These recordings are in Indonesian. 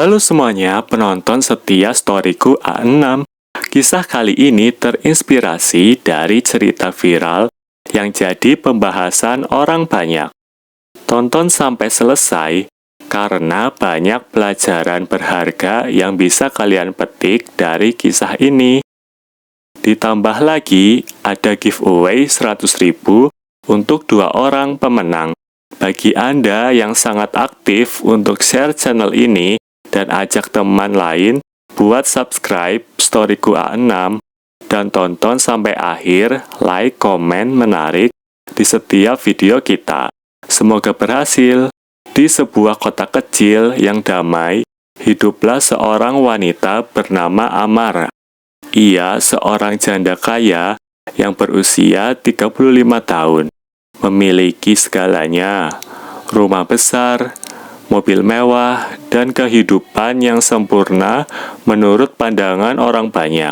Halo semuanya, penonton setia Storyku A6. Kisah kali ini terinspirasi dari cerita viral yang jadi pembahasan orang banyak. Tonton sampai selesai, karena banyak pelajaran berharga yang bisa kalian petik dari kisah ini. Ditambah lagi, ada giveaway 100.000 untuk 2 orang pemenang. Bagi Anda yang sangat aktif untuk share channel ini dan ajak teman lain buat subscribe Storyku A6 dan tonton sampai akhir, like, komen, menarik di setiap video kita. Semoga berhasil. Di sebuah kota kecil yang damai, hiduplah seorang wanita bernama Amara. Ia seorang janda kaya yang berusia 35 tahun. Memiliki segalanya, rumah besar, mobil mewah, dan kehidupan yang sempurna menurut pandangan orang banyak.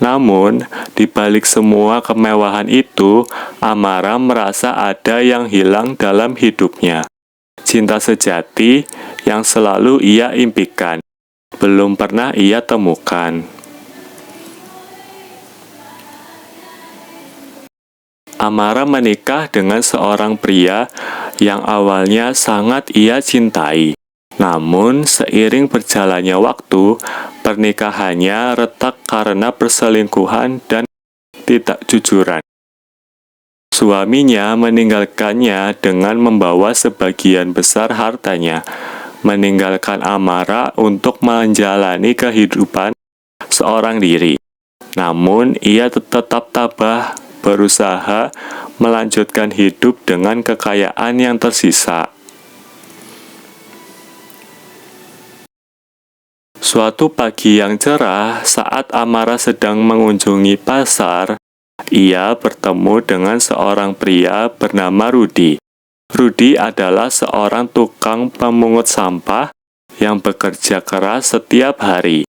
Namun, di balik semua kemewahan itu, Amara merasa ada yang hilang dalam hidupnya. Cinta sejati yang selalu ia impikan, belum pernah ia temukan. Amara menikah dengan seorang pria yang awalnya sangat ia cintai. Namun, seiring berjalannya waktu, pernikahannya retak karena perselingkuhan dan tidak jujuran. Suaminya meninggalkannya dengan membawa sebagian besar hartanya, meninggalkan Amara untuk menjalani kehidupan seorang diri. Namun, ia tetap tabah berusaha melanjutkan hidup dengan kekayaan yang tersisa. Suatu pagi yang cerah, saat Amara sedang mengunjungi pasar, ia bertemu dengan seorang pria bernama Rudy. Rudy adalah seorang tukang pemungut sampah yang bekerja keras setiap hari.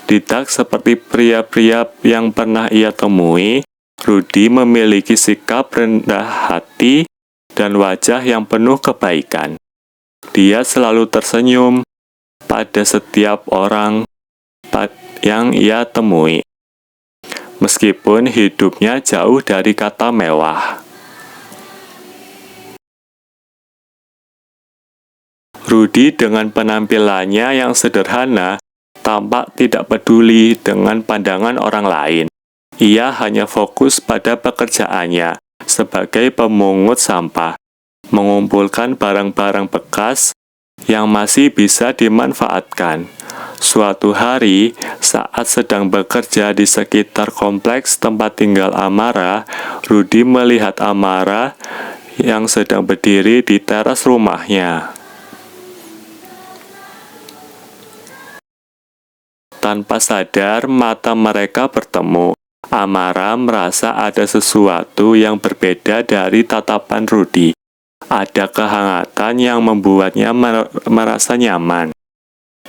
Tidak seperti pria-pria yang pernah ia temui, Rudy memiliki sikap rendah hati dan wajah yang penuh kebaikan. Dia selalu tersenyum pada setiap orang yang ia temui, meskipun hidupnya jauh dari kata mewah. Rudy dengan penampilannya yang sederhana tampak tidak peduli dengan pandangan orang lain. Ia hanya fokus pada pekerjaannya sebagai pemungut sampah, mengumpulkan barang-barang bekas yang masih bisa dimanfaatkan. Suatu hari, saat sedang bekerja di sekitar kompleks tempat tinggal Amara, Rudy melihat Amara yang sedang berdiri di teras rumahnya. Tanpa sadar, mata mereka bertemu. Amara merasa ada sesuatu yang berbeda dari tatapan Rudy. Ada kehangatan yang membuatnya merasa nyaman.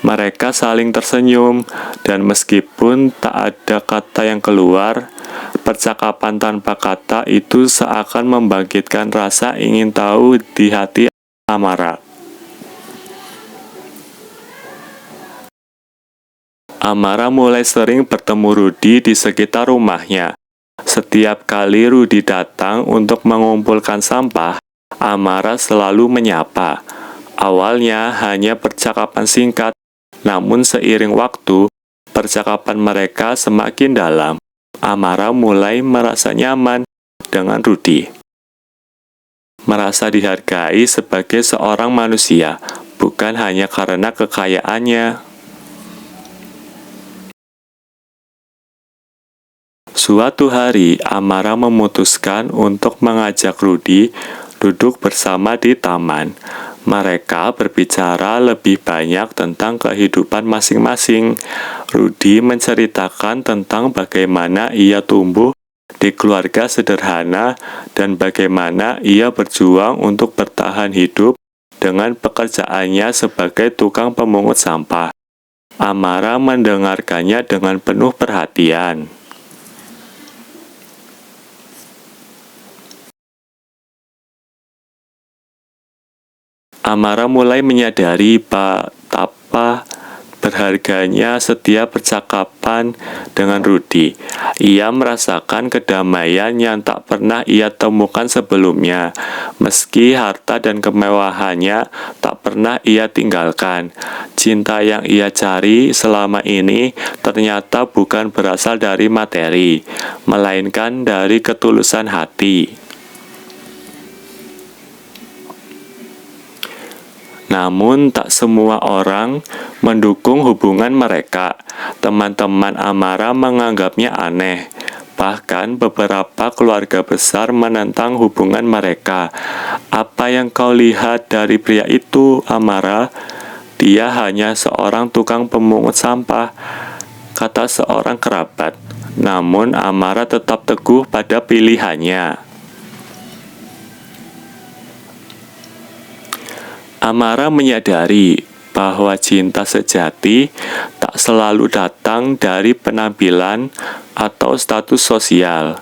Mereka saling tersenyum, dan meskipun tak ada kata yang keluar, percakapan tanpa kata itu seakan membangkitkan rasa ingin tahu di hati Amara. Amara mulai sering bertemu Rudy di sekitar rumahnya. Setiap kali Rudy datang untuk mengumpulkan sampah, Amara selalu menyapa. Awalnya hanya percakapan singkat, namun seiring waktu, percakapan mereka semakin dalam. Amara mulai merasa nyaman dengan Rudy. Merasa dihargai sebagai seorang manusia, bukan hanya karena kekayaannya. Suatu hari, Amara memutuskan untuk mengajak Rudy duduk bersama di taman. Mereka berbicara lebih banyak tentang kehidupan masing-masing. Rudy menceritakan tentang bagaimana ia tumbuh di keluarga sederhana dan bagaimana ia berjuang untuk bertahan hidup dengan pekerjaannya sebagai tukang pemungut sampah. Amara mendengarkannya dengan penuh perhatian. Amara mulai menyadari betapa berharganya setiap percakapan dengan Rudy. Ia merasakan kedamaian yang tak pernah ia temukan sebelumnya. Meski harta dan kemewahannya tak pernah ia tinggalkan, cinta yang ia cari selama ini ternyata bukan berasal dari materi, melainkan dari ketulusan hati. Namun tak semua orang mendukung hubungan mereka. Teman-teman Amara menganggapnya aneh. Bahkan beberapa keluarga besar menentang hubungan mereka. "Apa yang kau lihat dari pria itu, Amara? Dia hanya seorang tukang pemungut sampah," kata seorang kerabat. Namun Amara tetap teguh pada pilihannya. Amara menyadari bahwa cinta sejati tak selalu datang dari penampilan atau status sosial.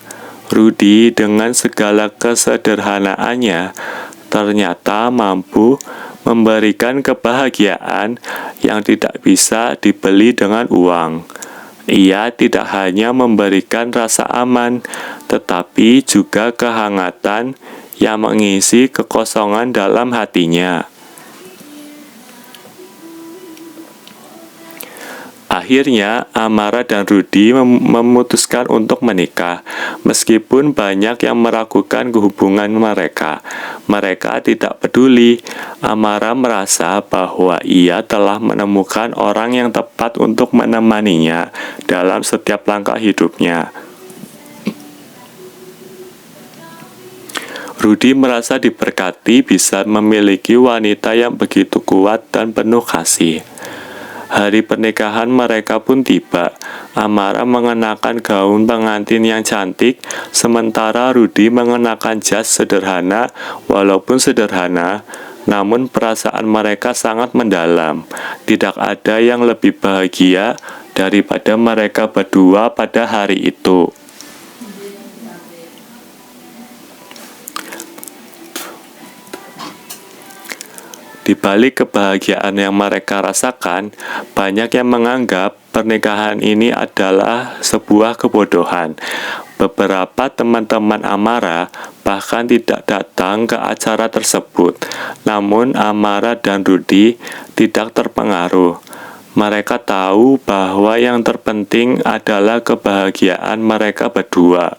Rudy dengan segala kesederhanaannya ternyata mampu memberikan kebahagiaan yang tidak bisa dibeli dengan uang. Ia tidak hanya memberikan rasa aman, tetapi juga kehangatan yang mengisi kekosongan dalam hatinya. Akhirnya, Amara dan Rudy memutuskan untuk menikah. Meskipun banyak yang meragukan hubungan mereka, mereka tidak peduli. Amara merasa bahwa ia telah menemukan orang yang tepat untuk menemaninya dalam setiap langkah hidupnya. Rudy merasa diberkati bisa memiliki wanita yang begitu kuat dan penuh kasih. Hari pernikahan mereka pun tiba. Amara mengenakan gaun pengantin yang cantik, sementara Rudy mengenakan jas sederhana. Walaupun sederhana, namun perasaan mereka sangat mendalam. Tidak ada yang lebih bahagia daripada mereka berdua pada hari itu. Di balik kebahagiaan yang mereka rasakan, banyak yang menganggap pernikahan ini adalah sebuah kebodohan. Beberapa teman-teman Amara bahkan tidak datang ke acara tersebut. Namun Amara dan Rudy tidak terpengaruh. Mereka tahu bahwa yang terpenting adalah kebahagiaan mereka berdua.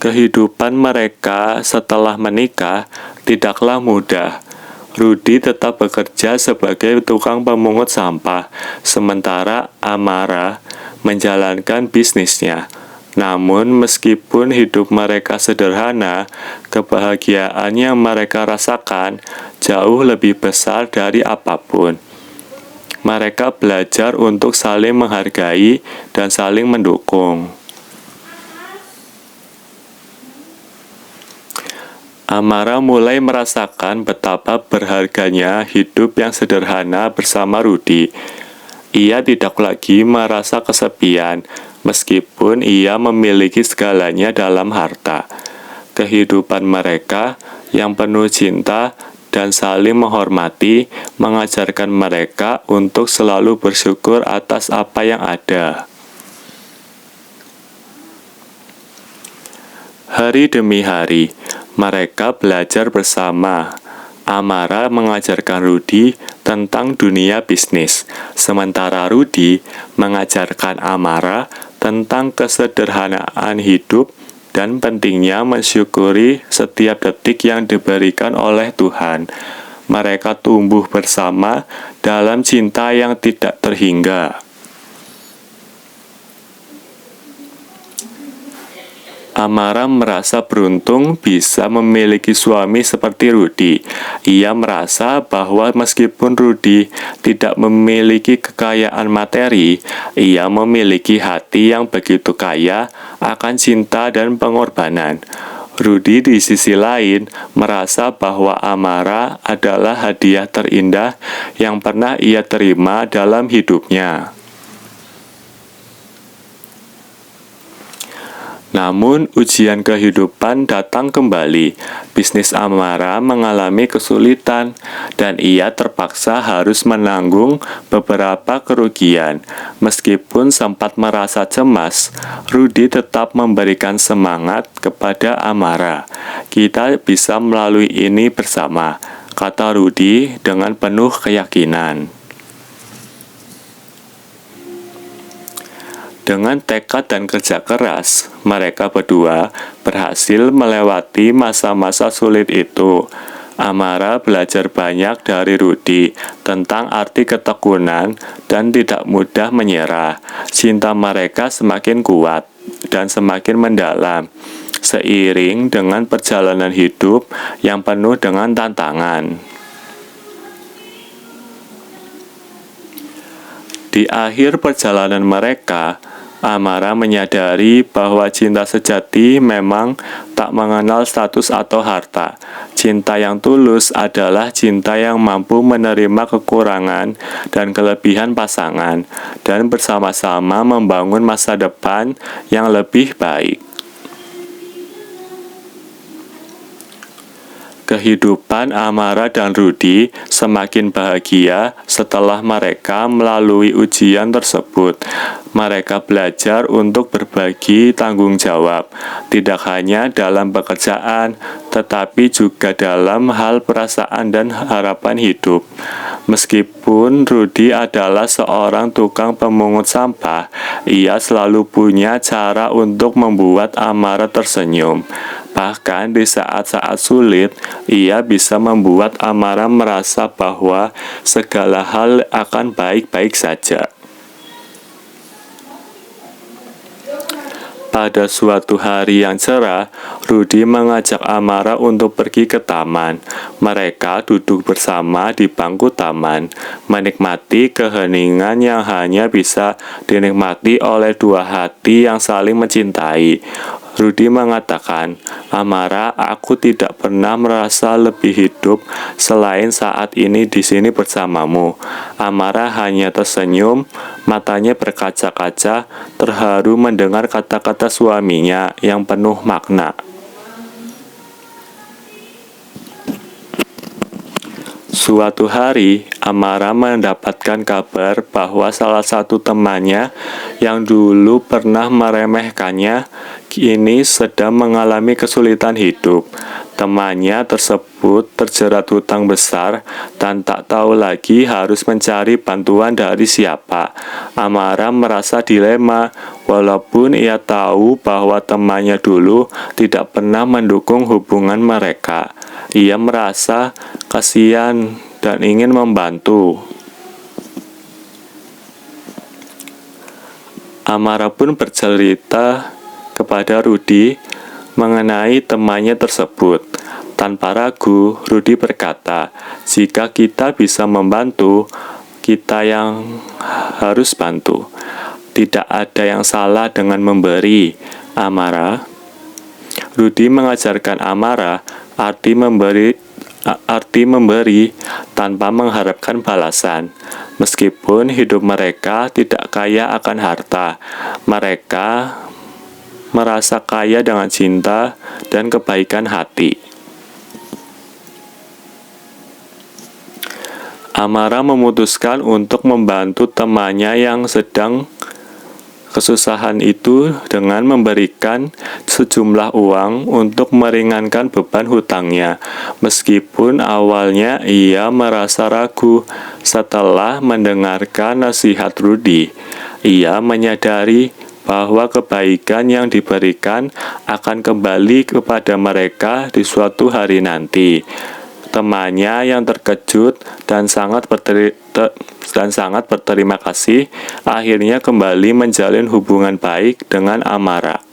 Kehidupan mereka setelah menikah tidaklah mudah. Rudy tetap bekerja sebagai tukang pemungut sampah, sementara Amara menjalankan bisnisnya. Namun meskipun hidup mereka sederhana, kebahagiaan yang mereka rasakan jauh lebih besar dari apapun. Mereka belajar untuk saling menghargai dan saling mendukung. Amara mulai merasakan betapa berharganya hidup yang sederhana bersama Rudy. Ia tidak lagi merasa kesepian, meskipun ia memiliki segalanya dalam harta. Kehidupan mereka yang penuh cinta dan saling menghormati mengajarkan mereka untuk selalu bersyukur atas apa yang ada. Hari demi hari, mereka belajar bersama. Amara mengajarkan Rudy tentang dunia bisnis, sementara Rudy mengajarkan Amara tentang kesederhanaan hidup dan pentingnya mensyukuri setiap detik yang diberikan oleh Tuhan. Mereka tumbuh bersama dalam cinta yang tidak terhingga. Amara merasa beruntung bisa memiliki suami seperti Rudy. Ia merasa bahwa meskipun Rudy tidak memiliki kekayaan materi, ia memiliki hati yang begitu kaya akan cinta dan pengorbanan. Rudy di sisi lain merasa bahwa Amara adalah hadiah terindah yang pernah ia terima dalam hidupnya. Namun, ujian kehidupan datang kembali. Bisnis Amara mengalami kesulitan, dan ia terpaksa harus menanggung beberapa kerugian. Meskipun sempat merasa cemas, Rudy tetap memberikan semangat kepada Amara. "Kita bisa melalui ini bersama," kata Rudy dengan penuh keyakinan. Dengan tekad dan kerja keras, mereka berdua berhasil melewati masa-masa sulit itu. Amara belajar banyak dari Rudy tentang arti ketekunan dan tidak mudah menyerah. Cinta mereka semakin kuat dan semakin mendalam, seiring dengan perjalanan hidup yang penuh dengan tantangan. Di akhir perjalanan mereka, Amara menyadari bahwa cinta sejati memang tak mengenal status atau harta. Cinta yang tulus adalah cinta yang mampu menerima kekurangan dan kelebihan pasangan, dan bersama-sama membangun masa depan yang lebih baik. Kehidupan Amara dan Rudy semakin bahagia setelah mereka melalui ujian tersebut. Mereka belajar untuk berbagi tanggung jawab, tidak hanya dalam pekerjaan, tetapi juga dalam hal perasaan dan harapan hidup. Meskipun Rudy adalah seorang tukang pemungut sampah, ia selalu punya cara untuk membuat Amara tersenyum. Bahkan di saat-saat sulit, ia bisa membuat Amara merasa bahwa segala hal akan baik-baik saja. Pada suatu hari yang cerah, Rudy mengajak Amara untuk pergi ke taman. Mereka duduk bersama di bangku taman, menikmati keheningan yang hanya bisa dinikmati oleh dua hati yang saling mencintai. Rudy mengatakan, "Amara, aku tidak pernah merasa lebih hidup selain saat ini di sini bersamamu." Amara hanya tersenyum, matanya berkaca-kaca, terharu mendengar kata-kata suaminya yang penuh makna. Suatu hari, Amara mendapatkan kabar bahwa salah satu temannya yang dulu pernah meremehkannya kini sedang mengalami kesulitan hidup. Temannya tersebut terjerat hutang besar dan tak tahu lagi harus mencari bantuan dari siapa. Amara merasa dilema, walaupun ia tahu bahwa temannya dulu tidak pernah mendukung hubungan mereka. Ia merasa kasihan dan ingin membantu. Amara pun bercerita kepada Rudy mengenai temannya tersebut. Tanpa ragu, Rudy berkata, "Jika kita bisa membantu, kita yang harus bantu. Tidak ada yang salah dengan memberi, Amara." Rudy mengajarkan Amara arti memberi tanpa mengharapkan balasan. Meskipun hidup mereka tidak kaya akan harta, mereka merasa kaya dengan cinta dan kebaikan hati. Amara memutuskan untuk membantu temannya yang sedang kesusahan itu dengan memberikan sejumlah uang untuk meringankan beban hutangnya. Meskipun awalnya ia merasa ragu, setelah mendengarkan nasihat Rudy, ia menyadari bahwa kebaikan yang diberikan akan kembali kepada mereka di suatu hari nanti. Temannya yang terkejut dan sangat berterima kasih akhirnya kembali menjalin hubungan baik dengan Amara.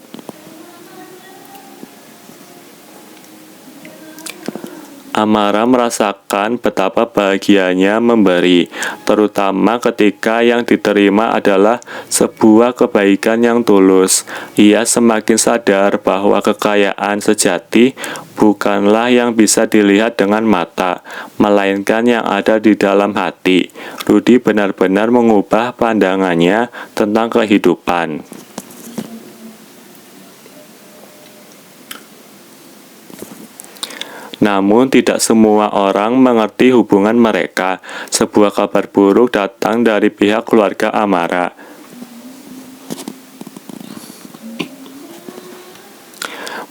Amara merasakan betapa bahagianya memberi, terutama ketika yang diterima adalah sebuah kebaikan yang tulus. Ia semakin sadar bahwa kekayaan sejati bukanlah yang bisa dilihat dengan mata, melainkan yang ada di dalam hati. Rudy benar-benar mengubah pandangannya tentang kehidupan. Namun tidak semua orang mengerti hubungan mereka. Sebuah kabar buruk datang dari pihak keluarga Amara.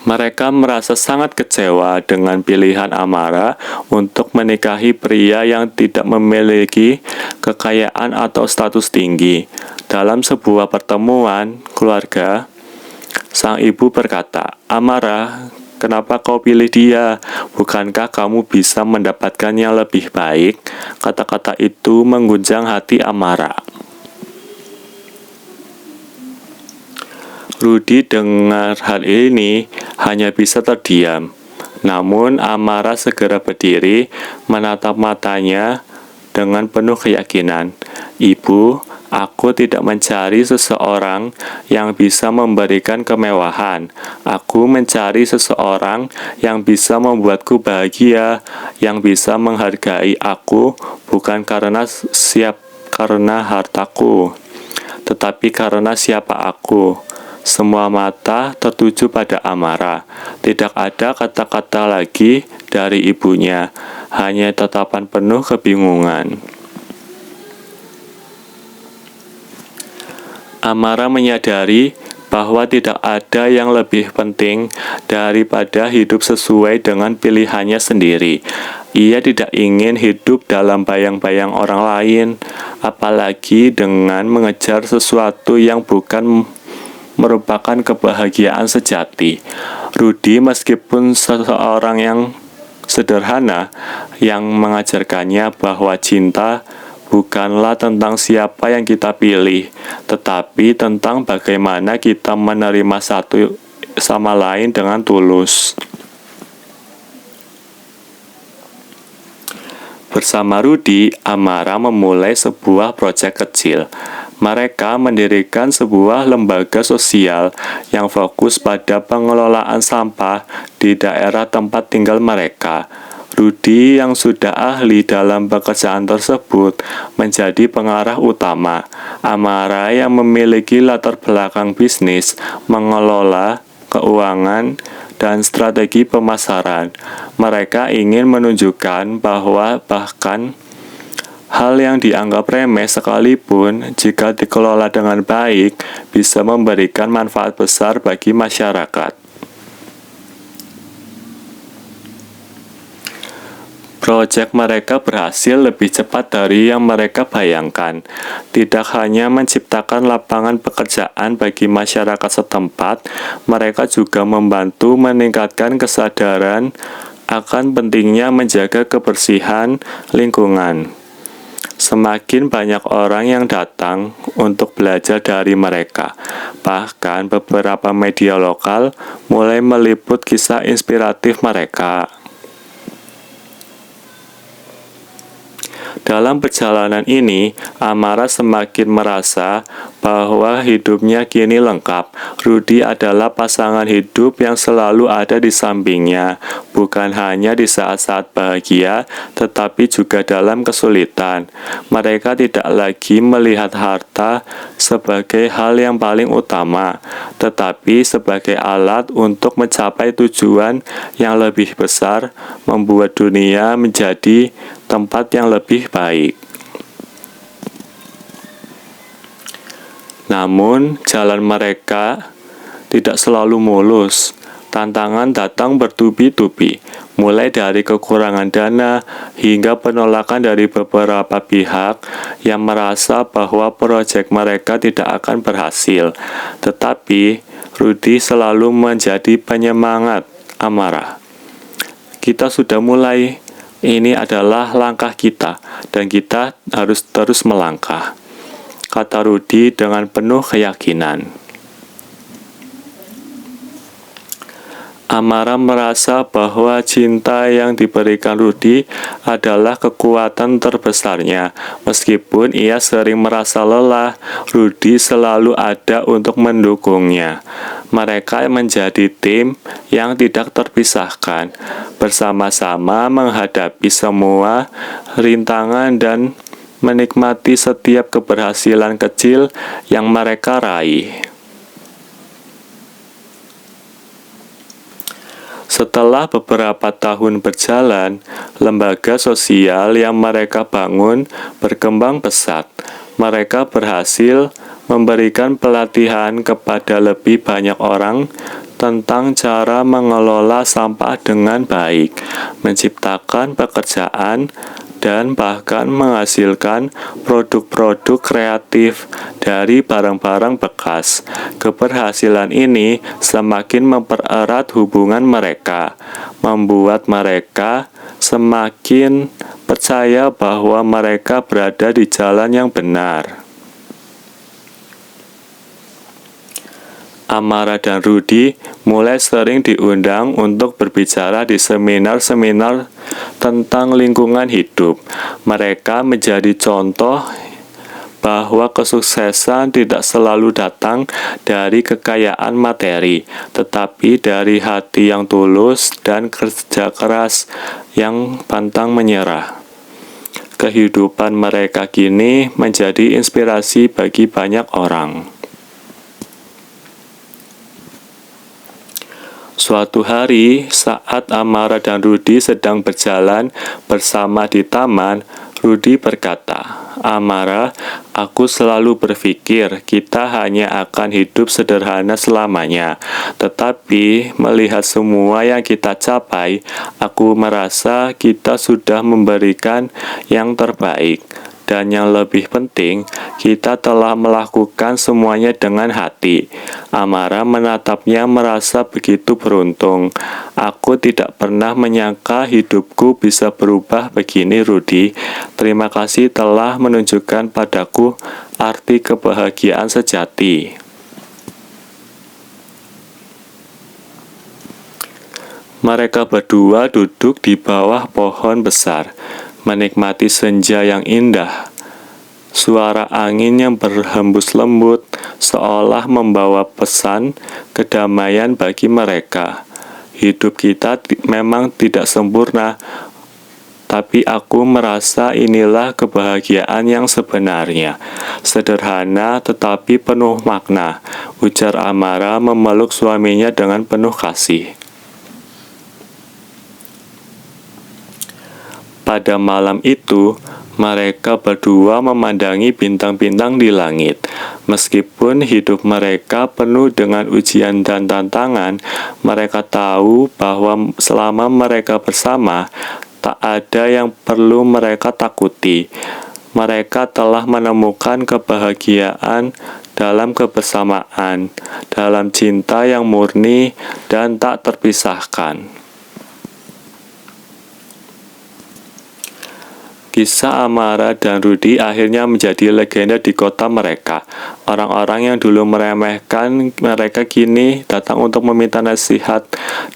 Mereka merasa sangat kecewa dengan pilihan Amara untuk menikahi pria yang tidak memiliki kekayaan atau status tinggi. Dalam sebuah pertemuan keluarga, sang ibu berkata, "Amara, kenapa kau pilih dia? Bukankah kamu bisa mendapatkan yang lebih baik?" Kata-kata itu mengguncang hati Amara. Rudy dengar hal ini hanya bisa terdiam. Namun Amara segera berdiri, menatap matanya dengan penuh keyakinan. "Ibu, aku tidak mencari seseorang yang bisa memberikan kemewahan. Aku mencari seseorang yang bisa membuatku bahagia, yang bisa menghargai aku bukan karena hartaku, tetapi karena siapa aku." Semua mata tertuju pada Amara. Tidak ada kata-kata lagi dari ibunya, hanya tatapan penuh kebingungan. Amara menyadari bahwa tidak ada yang lebih penting daripada hidup sesuai dengan pilihannya sendiri. Ia tidak ingin hidup dalam bayang-bayang orang lain, apalagi dengan mengejar sesuatu yang bukan merupakan kebahagiaan sejati. Rudy, meskipun seseorang yang sederhana, yang mengajarkannya bahwa cinta bukanlah tentang siapa yang kita pilih, tetapi tentang bagaimana kita menerima satu sama lain dengan tulus. Bersama Rudy, Amara memulai sebuah proyek kecil. Mereka mendirikan sebuah lembaga sosial yang fokus pada pengelolaan sampah di daerah tempat tinggal mereka. Rudy yang sudah ahli dalam pekerjaan tersebut menjadi pengarah utama. Amara yang memiliki latar belakang bisnis, mengelola keuangan, dan strategi pemasaran. Mereka ingin menunjukkan bahwa bahkan hal yang dianggap remeh sekalipun, jika dikelola dengan baik, bisa memberikan manfaat besar bagi masyarakat. Proyek mereka berhasil lebih cepat dari yang mereka bayangkan. Tidak hanya menciptakan lapangan pekerjaan bagi masyarakat setempat, mereka juga membantu meningkatkan kesadaran akan pentingnya menjaga kebersihan lingkungan. Semakin banyak orang yang datang untuk belajar dari mereka. Bahkan beberapa media lokal mulai meliput kisah inspiratif mereka. Dalam perjalanan ini, Amara semakin merasa bahwa hidupnya kini lengkap. Rudy adalah pasangan hidup yang selalu ada di sampingnya, bukan hanya di saat-saat bahagia, tetapi juga dalam kesulitan. Mereka tidak lagi melihat harta sebagai hal yang paling utama, tetapi sebagai alat untuk mencapai tujuan yang lebih besar, membuat dunia menjadi tempat yang lebih baik. Namun, jalan mereka tidak selalu mulus. Tantangan datang bertubi-tubi, mulai dari kekurangan dana hingga penolakan dari beberapa pihak yang merasa bahwa proyek mereka tidak akan berhasil. Tetapi, Rudy selalu menjadi penyemangat Amara. "Kita sudah mulai. Ini adalah langkah kita, dan kita harus terus melangkah," kata Rudy dengan penuh keyakinan. Amara merasa bahwa cinta yang diberikan Rudy adalah kekuatan terbesarnya. Meskipun ia sering merasa lelah, Rudy selalu ada untuk mendukungnya. Mereka menjadi tim yang tidak terpisahkan, bersama-sama menghadapi semua rintangan dan menikmati setiap keberhasilan kecil yang mereka raih. Setelah beberapa tahun berjalan, lembaga sosial yang mereka bangun berkembang pesat. Mereka berhasil memberikan pelatihan kepada lebih banyak orang tentang cara mengelola sampah dengan baik, menciptakan pekerjaan, dan bahkan menghasilkan produk-produk kreatif dari barang-barang bekas. Keberhasilan ini semakin mempererat hubungan mereka, membuat mereka semakin percaya bahwa mereka berada di jalan yang benar. Amara dan Rudy mulai sering diundang untuk berbicara di seminar-seminar tentang lingkungan hidup. Mereka menjadi contoh bahwa kesuksesan tidak selalu datang dari kekayaan materi, tetapi dari hati yang tulus dan kerja keras yang pantang menyerah. Kehidupan mereka kini menjadi inspirasi bagi banyak orang. Suatu hari, saat Amara dan Rudy sedang berjalan bersama di taman, Rudy berkata, "Amara, aku selalu berpikir kita hanya akan hidup sederhana selamanya. Tetapi melihat semua yang kita capai, aku merasa kita sudah memberikan yang terbaik. Dan yang lebih penting, kita telah melakukan semuanya dengan hati." Amara menatapnya merasa begitu beruntung. "Aku tidak pernah menyangka hidupku bisa berubah begini, Rudy. Terima kasih telah menunjukkan padaku arti kebahagiaan sejati." Mereka berdua duduk di bawah pohon besar, menikmati senja yang indah. Suara angin yang berhembus lembut seolah membawa pesan kedamaian bagi mereka. Hidup kita memang tidak sempurna, tapi aku merasa inilah kebahagiaan yang sebenarnya. Sederhana tetapi penuh makna, ujar Amara memeluk suaminya dengan penuh kasih. Pada malam itu, mereka berdua memandangi bintang-bintang di langit. Meskipun hidup mereka penuh dengan ujian dan tantangan, mereka tahu bahwa selama mereka bersama, tak ada yang perlu mereka takuti. Mereka telah menemukan kebahagiaan dalam kebersamaan, dalam cinta yang murni dan tak terpisahkan. Kisah Amara dan Rudy akhirnya menjadi legenda di kota mereka. Orang-orang yang dulu meremehkan mereka kini datang untuk meminta nasihat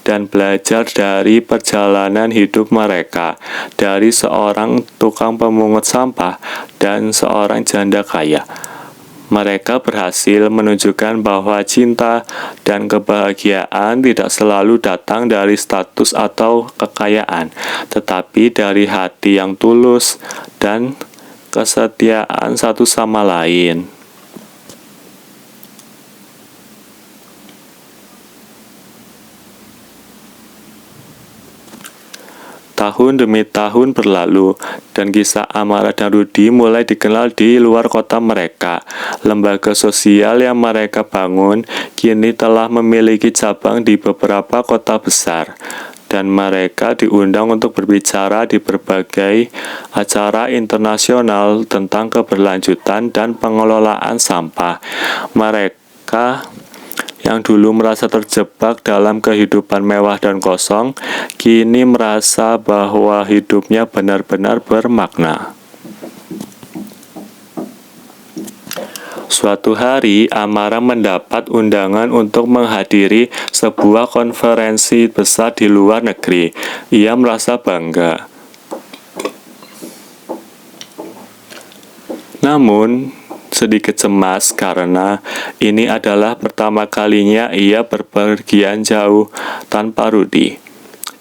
dan belajar dari perjalanan hidup mereka, dari seorang tukang pemungut sampah dan seorang janda kaya. Mereka berhasil menunjukkan bahwa cinta dan kebahagiaan tidak selalu datang dari status atau kekayaan, tetapi dari hati yang tulus dan kesetiaan satu sama lain. Tahun demi tahun berlalu, dan kisah Amara dan Rudy mulai dikenal di luar kota mereka. Lembaga sosial yang mereka bangun kini telah memiliki cabang di beberapa kota besar, dan mereka diundang untuk berbicara di berbagai acara internasional tentang keberlanjutan dan pengelolaan sampah. Mereka yang dulu merasa terjebak dalam kehidupan mewah dan kosong, kini merasa bahwa hidupnya benar-benar bermakna. Suatu hari, Amara mendapat undangan untuk menghadiri sebuah konferensi besar di luar negeri. Ia merasa bangga. Namun, sedikit cemas karena ini adalah pertama kalinya ia berpergian jauh tanpa Rudy.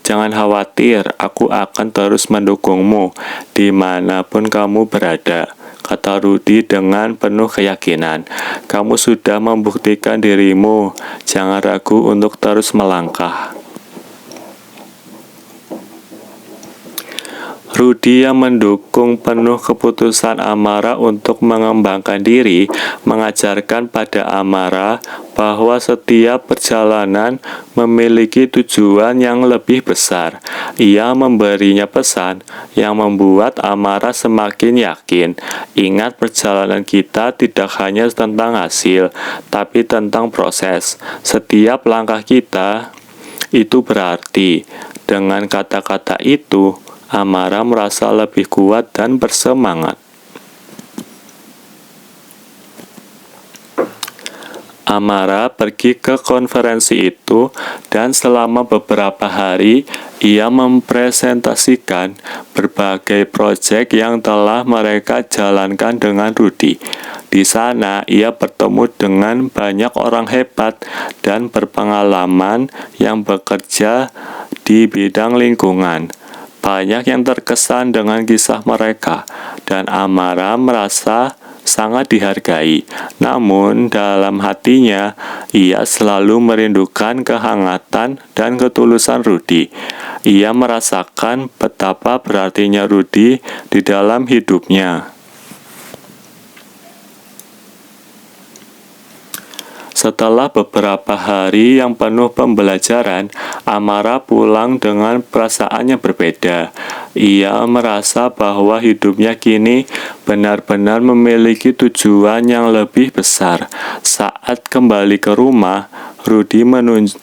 "Jangan khawatir, aku akan terus mendukungmu dimanapun kamu berada," kata Rudy dengan penuh keyakinan. "Kamu sudah membuktikan dirimu, jangan ragu untuk terus melangkah." Rudy yang mendukung penuh keputusan Amara untuk mengembangkan diri, mengajarkan pada Amara bahwa setiap perjalanan memiliki tujuan yang lebih besar. Ia memberinya pesan yang membuat Amara semakin yakin. Ingat, perjalanan kita tidak hanya tentang hasil, tapi tentang proses. Setiap langkah kita itu berarti. Dengan kata-kata itu, Amara merasa lebih kuat dan bersemangat. Amara pergi ke konferensi itu dan selama beberapa hari ia mempresentasikan berbagai proyek yang telah mereka jalankan dengan Rudy. Di sana ia bertemu dengan banyak orang hebat dan berpengalaman yang bekerja di bidang lingkungan. Banyak yang terkesan dengan kisah mereka, dan Amara merasa sangat dihargai. Namun, dalam hatinya, ia selalu merindukan kehangatan dan ketulusan Rudy. Ia merasakan betapa berartinya Rudy di dalam hidupnya. Setelah beberapa hari yang penuh pembelajaran, Amara pulang dengan perasaan yang berbeda. Ia merasa bahwa hidupnya kini benar-benar memiliki tujuan yang lebih besar. Saat kembali ke rumah, Rudy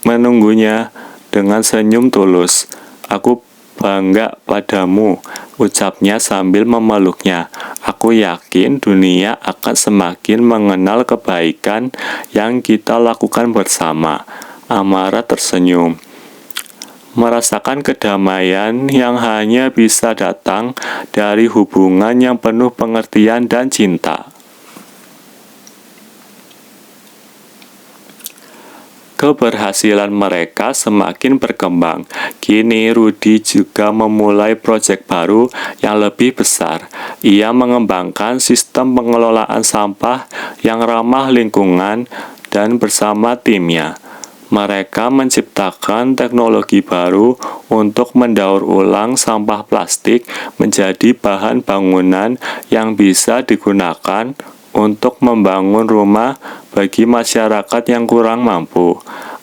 menunggunya dengan senyum tulus. "Aku bangga padamu," ucapnya sambil memeluknya. "Aku yakin dunia akan semakin mengenal kebaikan yang kita lakukan bersama." Amara tersenyum, merasakan kedamaian yang hanya bisa datang dari hubungan yang penuh pengertian dan cinta. Keberhasilan mereka semakin berkembang. Kini Rudy juga memulai proyek baru yang lebih besar. Ia mengembangkan sistem pengelolaan sampah yang ramah lingkungan dan bersama timnya. Mereka menciptakan teknologi baru untuk mendaur ulang sampah plastik menjadi bahan bangunan yang bisa digunakan untuk membangun rumah bagi masyarakat yang kurang mampu.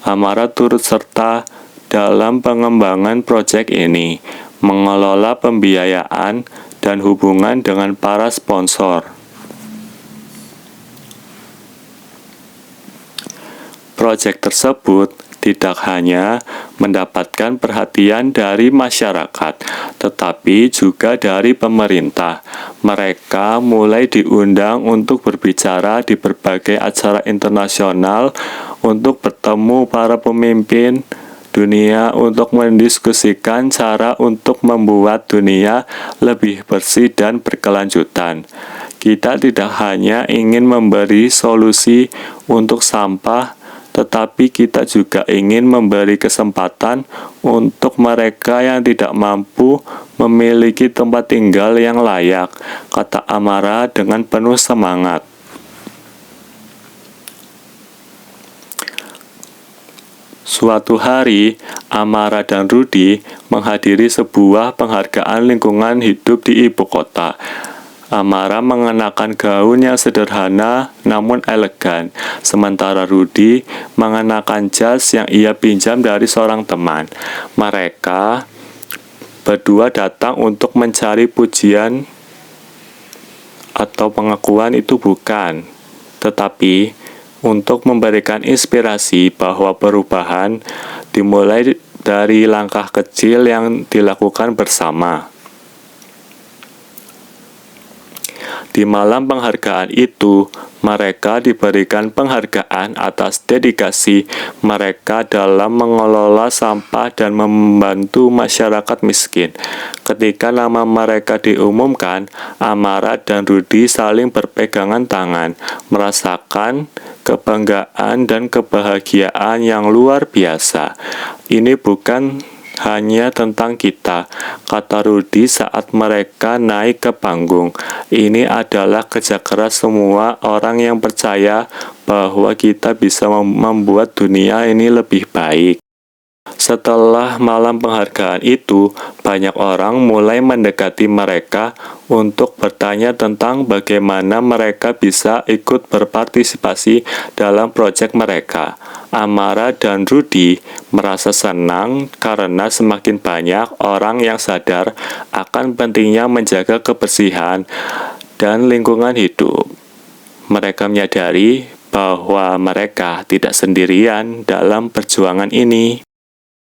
Amara turut serta dalam pengembangan proyek ini, mengelola pembiayaan dan hubungan dengan para sponsor. Proyek tersebut tidak hanya mendapatkan perhatian dari masyarakat, tetapi juga dari pemerintah. Mereka mulai diundang untuk berbicara di berbagai acara internasional, untuk bertemu para pemimpin dunia untuk mendiskusikan cara untuk membuat dunia lebih bersih dan berkelanjutan. Kita tidak hanya ingin memberi solusi untuk sampah, tetapi kita juga ingin memberi kesempatan untuk mereka yang tidak mampu memiliki tempat tinggal yang layak, kata Amara dengan penuh semangat. Suatu hari, Amara dan Rudy menghadiri sebuah penghargaan lingkungan hidup di ibu kota. Amara mengenakan gaun yang sederhana namun elegan, sementara Rudy mengenakan jas yang ia pinjam dari seorang teman. Mereka berdua datang untuk mencari pujian atau pengakuan, itu bukan, tetapi untuk memberikan inspirasi bahwa perubahan dimulai dari langkah kecil yang dilakukan bersama. Di malam penghargaan itu, mereka diberikan penghargaan atas dedikasi mereka dalam mengelola sampah dan membantu masyarakat miskin. Ketika nama mereka diumumkan, Amara dan Rudy saling berpegangan tangan, merasakan kebanggaan dan kebahagiaan yang luar biasa. Ini bukan hanya tentang kita, kata Rudy saat mereka naik ke panggung. Ini adalah kerja keras semua orang yang percaya bahwa kita bisa membuat dunia ini lebih baik. Setelah malam penghargaan itu, banyak orang mulai mendekati mereka untuk bertanya tentang bagaimana mereka bisa ikut berpartisipasi dalam proyek mereka. Amara dan Rudy merasa senang karena semakin banyak orang yang sadar akan pentingnya menjaga kebersihan dan lingkungan hidup. Mereka menyadari bahwa mereka tidak sendirian dalam perjuangan ini.